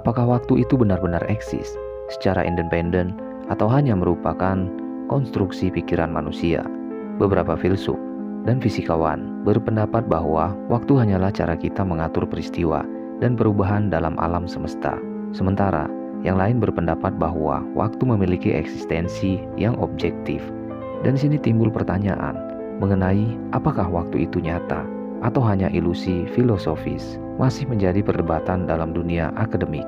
Apakah waktu itu benar-benar eksis secara independen atau hanya merupakan konstruksi pikiran manusia? Beberapa filsuf dan fisikawan berpendapat bahwa waktu hanyalah cara kita mengatur peristiwa dan perubahan dalam alam semesta. Sementara yang lain berpendapat bahwa waktu memiliki eksistensi yang objektif. Dan di sini timbul pertanyaan mengenai apakah waktu itu nyata atau hanya ilusi filosofis. Masih menjadi perdebatan dalam dunia akademik.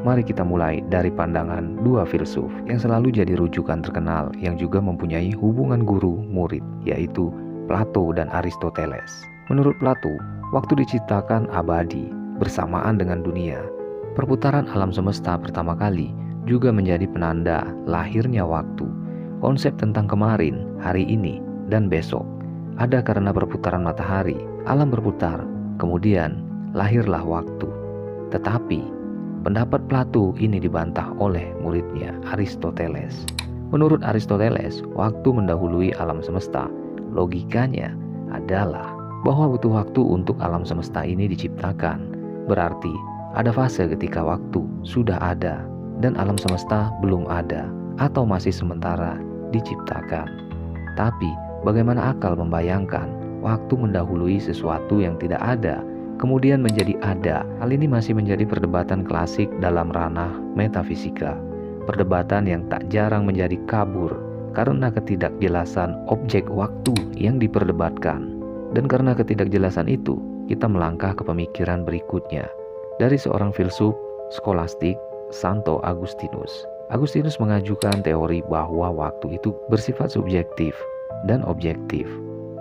Mari kita mulai dari pandangan dua filsuf yang selalu jadi rujukan terkenal yang juga mempunyai hubungan guru-murid, yaitu Plato dan Aristoteles. Menurut Plato, waktu diciptakan abadi bersamaan dengan dunia. Perputaran alam semesta pertama kali juga menjadi penanda lahirnya waktu. Konsep tentang kemarin, hari ini, dan besok ada karena perputaran matahari. Alam berputar, kemudian lahirlah waktu. Tetapi pendapat Plato ini dibantah oleh muridnya Aristoteles. Menurut Aristoteles, waktu mendahului alam semesta. Logikanya adalah bahwa butuh waktu untuk alam semesta ini diciptakan. Berarti ada fase ketika waktu sudah ada dan alam semesta belum ada atau masih sementara diciptakan. Tapi bagaimana akal membayangkan waktu mendahului sesuatu yang tidak ada kemudian menjadi ada? Hal ini masih menjadi perdebatan klasik dalam ranah metafisika. Perdebatan yang tak jarang menjadi kabur karena ketidakjelasan objek waktu yang diperdebatkan. Dan karena ketidakjelasan itu, kita melangkah ke pemikiran berikutnya dari seorang filsuf skolastik, Santo Agustinus. Agustinus mengajukan teori bahwa waktu itu bersifat subjektif dan objektif.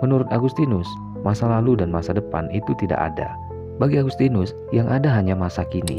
Menurut Agustinus, masa lalu dan masa depan itu tidak ada. Bagi Agustinus, yang ada hanya masa kini.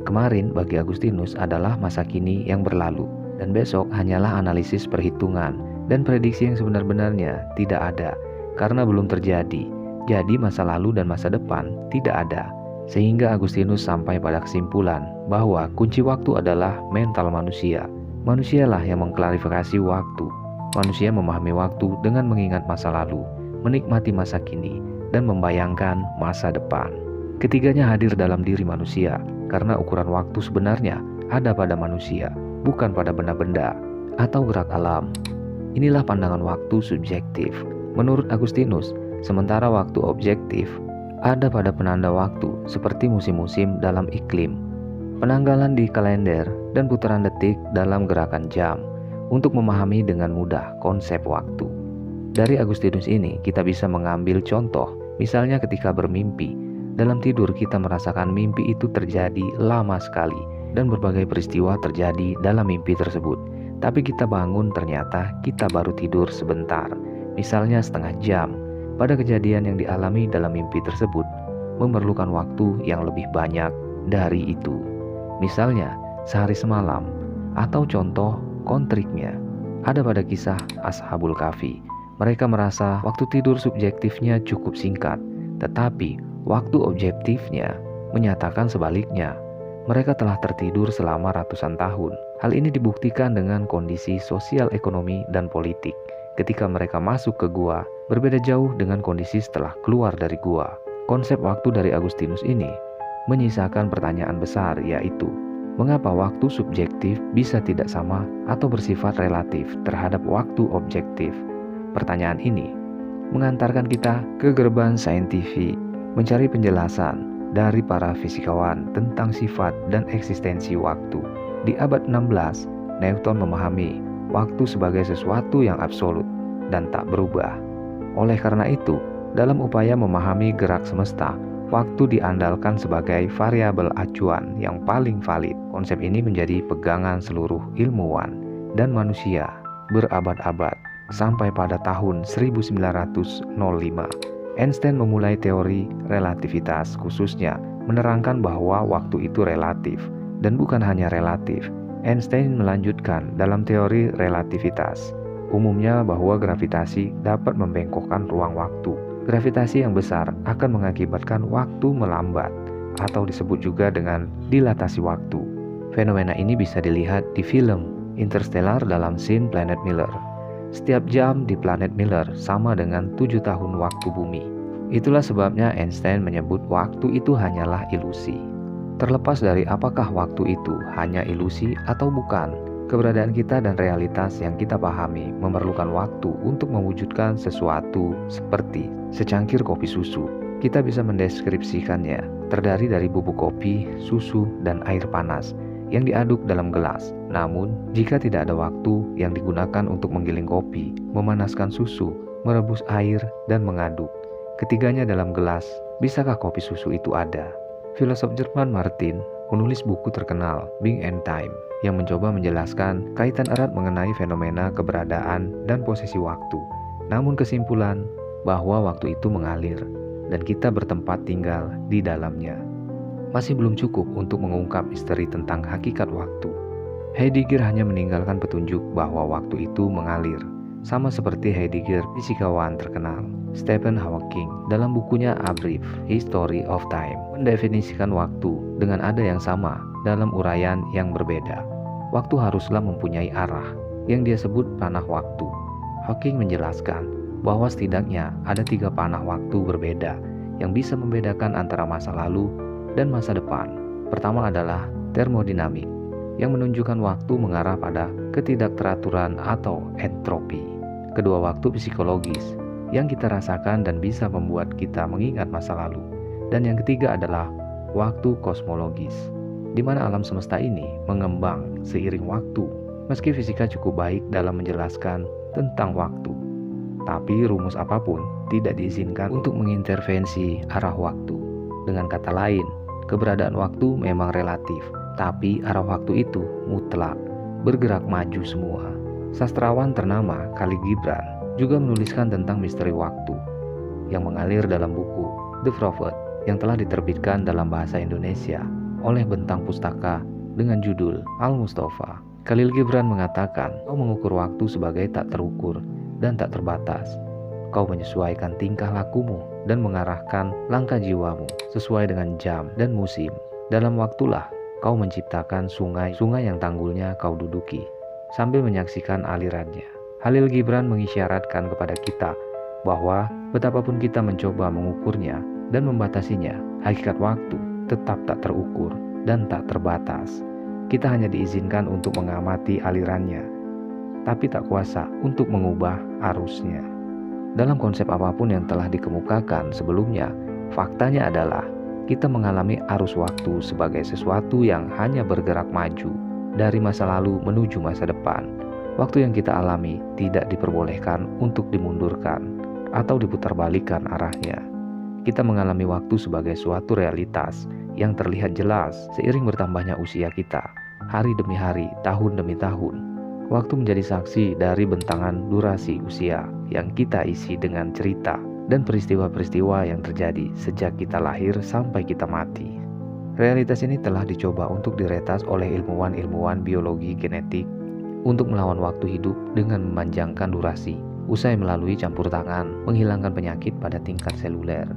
Kemarin bagi Agustinus adalah masa kini yang berlalu, dan besok hanyalah analisis perhitungan dan prediksi yang sebenar-benarnya tidak ada, karena belum terjadi. Jadi masa lalu dan masa depan tidak ada. Sehingga Agustinus sampai pada kesimpulan bahwa kunci waktu adalah mental manusia. Manusialah yang mengklarifikasi waktu. Manusia memahami waktu dengan mengingat masa lalu, menikmati masa kini, dan membayangkan masa depan. Ketiganya hadir dalam diri manusia, karena ukuran waktu sebenarnya ada pada manusia, bukan pada benda-benda atau gerak alam. Inilah pandangan waktu subjektif. Menurut Agustinus, sementara waktu objektif ada pada penanda waktu seperti musim-musim dalam iklim, penanggalan di kalender, dan putaran detik dalam gerakan jam untuk memahami dengan mudah konsep waktu. Dari Agustinus ini kita bisa mengambil contoh, misalnya ketika bermimpi. Dalam tidur kita merasakan mimpi itu terjadi lama sekali dan berbagai peristiwa terjadi dalam mimpi tersebut. Tapi kita bangun ternyata kita baru tidur sebentar, misalnya setengah jam. Pada kejadian yang dialami dalam mimpi tersebut memerlukan waktu yang lebih banyak dari itu. Misalnya sehari semalam, atau contoh kontriknya ada pada kisah Ashabul Kahfi. Mereka merasa waktu tidur subjektifnya cukup singkat, tetapi waktu objektifnya menyatakan sebaliknya. Mereka telah tertidur selama ratusan tahun. Hal ini dibuktikan dengan kondisi sosial, ekonomi, dan politik. Ketika mereka masuk ke gua, berbeda jauh dengan kondisi setelah keluar dari gua. Konsep waktu dari Agustinus ini menyisakan pertanyaan besar, yaitu mengapa waktu subjektif bisa tidak sama atau bersifat relatif terhadap waktu objektif? Pertanyaan ini mengantarkan kita ke gerbang saintifik, mencari penjelasan dari para fisikawan tentang sifat dan eksistensi waktu. Di abad 16, Newton memahami waktu sebagai sesuatu yang absolut dan tak berubah. Oleh karena itu, dalam upaya memahami gerak semesta, waktu diandalkan sebagai variabel acuan yang paling valid. Konsep ini menjadi pegangan seluruh ilmuwan dan manusia berabad-abad sampai pada tahun 1905. Einstein memulai teori relativitas, khususnya menerangkan bahwa waktu itu relatif dan bukan hanya relatif. Einstein melanjutkan dalam teori relativitas umumnya bahwa gravitasi dapat membengkokkan ruang waktu. Gravitasi yang besar akan mengakibatkan waktu melambat atau disebut juga dengan dilatasi waktu. Fenomena ini bisa dilihat di film Interstellar dalam scene Planet Miller. Setiap jam di planet Miller sama dengan 7 tahun waktu bumi. Itulah sebabnya Einstein menyebut waktu itu hanyalah ilusi. Terlepas dari apakah waktu itu hanya ilusi atau bukan, keberadaan kita dan realitas yang kita pahami memerlukan waktu untuk mewujudkan sesuatu seperti secangkir kopi susu. Kita bisa mendeskripsikannya terdiri dari bubuk kopi, susu, dan air panas yang diaduk dalam gelas. Namun, jika tidak ada waktu yang digunakan untuk menggiling kopi, memanaskan susu, merebus air, dan mengaduk ketiganya dalam gelas, bisakah kopi susu itu ada? Filosof Jerman Martin menulis buku terkenal Being and Time yang mencoba menjelaskan kaitan erat mengenai fenomena keberadaan dan posisi waktu. Namun kesimpulan bahwa waktu itu mengalir dan kita bertempat tinggal di dalamnya masih belum cukup untuk mengungkap misteri tentang hakikat waktu. Heidegger hanya meninggalkan petunjuk bahwa waktu itu mengalir, sama seperti Heidegger, fisikawan terkenal Stephen Hawking dalam bukunya A Brief History of Time mendefinisikan waktu dengan ada yang sama dalam uraian yang berbeda. Waktu haruslah mempunyai arah yang dia sebut panah waktu. Hawking menjelaskan bahwa setidaknya ada 3 panah waktu berbeda yang bisa membedakan antara masa lalu dan masa depan. Pertama adalah termodinamik yang menunjukkan waktu mengarah pada ketidakteraturan atau entropi. Kedua, waktu psikologis yang kita rasakan dan bisa membuat kita mengingat masa lalu. Dan yang ketiga adalah waktu kosmologis, di mana alam semesta ini mengembang seiring waktu. Meski fisika cukup baik dalam menjelaskan tentang waktu, tapi rumus apapun tidak diizinkan untuk mengintervensi arah waktu. Dengan kata lain, keberadaan waktu memang relatif, tapi arah waktu itu mutlak, bergerak maju semua. Sastrawan ternama Khalil Gibran juga menuliskan tentang misteri waktu yang mengalir dalam buku The Prophet yang telah diterbitkan dalam bahasa Indonesia oleh Bentang Pustaka dengan judul Al-Mustafa. Khalil Gibran mengatakan, kau mengukur waktu sebagai tak terukur dan tak terbatas. Kau menyesuaikan tingkah lakumu dan mengarahkan langkah jiwamu sesuai dengan jam dan musim. Dalam waktulah kau menciptakan sungai-sungai yang tanggulnya kau duduki sambil menyaksikan alirannya. Khalil Gibran mengisyaratkan kepada kita bahwa betapapun kita mencoba mengukurnya dan membatasinya, hakikat waktu tetap tak terukur dan tak terbatas. Kita hanya diizinkan untuk mengamati alirannya, tapi tak kuasa untuk mengubah arusnya. Dalam konsep apapun yang telah dikemukakan sebelumnya, faktanya adalah kita mengalami arus waktu sebagai sesuatu yang hanya bergerak maju dari masa lalu menuju masa depan. Waktu yang kita alami tidak diperbolehkan untuk dimundurkan atau diputarbalikkan arahnya. Kita mengalami waktu sebagai suatu realitas yang terlihat jelas seiring bertambahnya usia kita, hari demi hari, tahun demi tahun. Waktu menjadi saksi dari bentangan durasi usia yang kita isi dengan cerita dan peristiwa-peristiwa yang terjadi sejak kita lahir sampai kita mati. Realitas ini telah dicoba untuk diretas oleh ilmuwan-ilmuwan biologi genetik untuk melawan waktu hidup dengan memanjangkan durasi, usai melalui campur tangan menghilangkan penyakit pada tingkat seluler.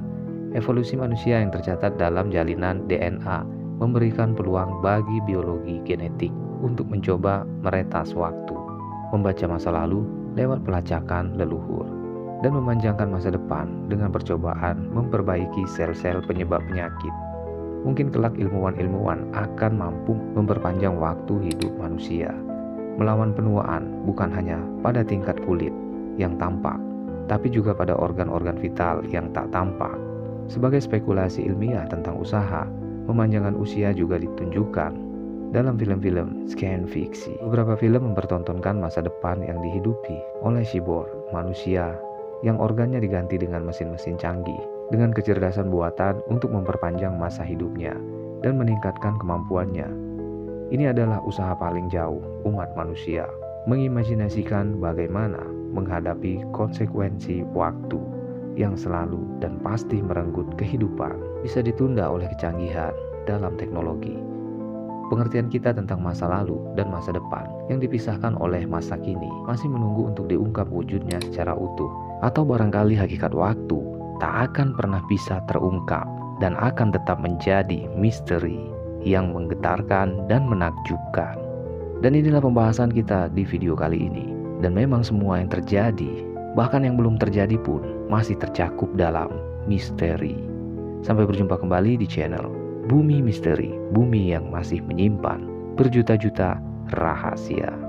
Evolusi manusia yang tercatat dalam jalinan DNA memberikan peluang bagi biologi genetik untuk mencoba meretas waktu, membaca masa lalu lewat pelacakan leluhur, dan memanjangkan masa depan dengan percobaan memperbaiki sel-sel penyebab penyakit. Mungkin kelak ilmuwan-ilmuwan akan mampu memperpanjang waktu hidup manusia, melawan penuaan bukan hanya pada tingkat kulit yang tampak, tapi juga pada organ-organ vital yang tak tampak. Sebagai spekulasi ilmiah tentang usaha, memanjangkan usia juga ditunjukkan dalam film-film science fiksi. Beberapa film mempertontonkan masa depan yang dihidupi oleh cyborg, manusia yang organnya diganti dengan mesin-mesin canggih, dengan kecerdasan buatan untuk memperpanjang masa hidupnya dan meningkatkan kemampuannya. Ini adalah usaha paling jauh umat manusia, mengimajinasikan bagaimana menghadapi konsekuensi waktu yang selalu dan pasti merenggut kehidupan, bisa ditunda oleh kecanggihan dalam teknologi. Pengertian kita tentang masa lalu dan masa depan yang dipisahkan oleh masa kini masih menunggu untuk diungkap wujudnya secara utuh, atau barangkali hakikat waktu tak akan pernah bisa terungkap dan akan tetap menjadi misteri yang menggetarkan dan menakjubkan. Dan inilah pembahasan kita di video kali ini. Dan memang semua yang terjadi, bahkan yang belum terjadi pun masih tercakup dalam misteri. Sampai berjumpa kembali di channel bumi misteri, bumi yang masih menyimpan berjuta-juta rahasia.